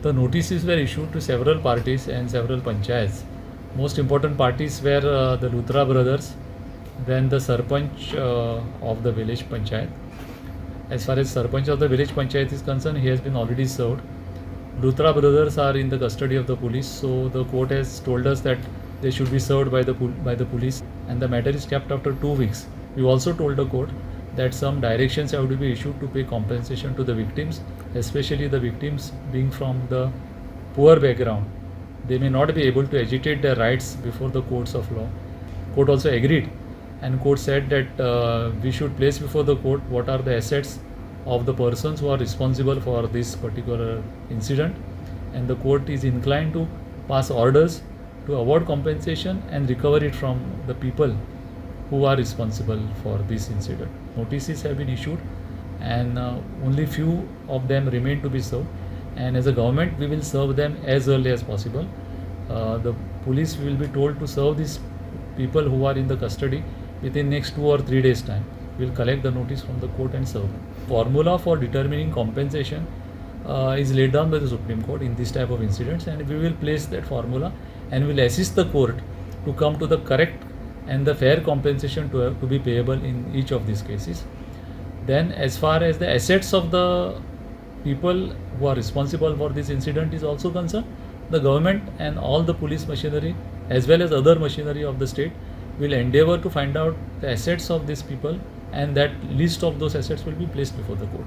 The notices were issued to several parties and several panchayats. Most important parties were the Luthra brothers, then the Sarpanch of the village panchayat. As far as Sarpanch of the village panchayat is concerned, he has been already served. Luthra brothers are in the custody of the police, so the court has told us that they should be served by the police, and the matter is kept after 2 weeks. We also told the court that some directions have to be issued to pay compensation to the victims, especially the victims being from the poor background. They may not be able to agitate their rights before the courts of law. Court also agreed, and court said that we should place before the court what are the assets of the persons who are responsible for this particular incident, and the court is inclined to pass orders to award compensation and recover it from the people who are responsible for this incident. Notices have been issued, and only few of them remain to be served, and as a government we will serve them as early as possible. The police will be told to serve these people who are in the custody within next 2 or 3 days time. We will collect the notice from the court and serve them. Formula for determining compensation is laid down by the Supreme Court in this type of incidents, and we will place that formula and will assist the court to come to the correct and the fair compensation to be payable in each of these cases. Then as far as the assets of the people who are responsible for this incident is also concerned, the government and all the police machinery as well as other machinery of the state will endeavor to find out the assets of these people, and that list of those assets will be placed before the court.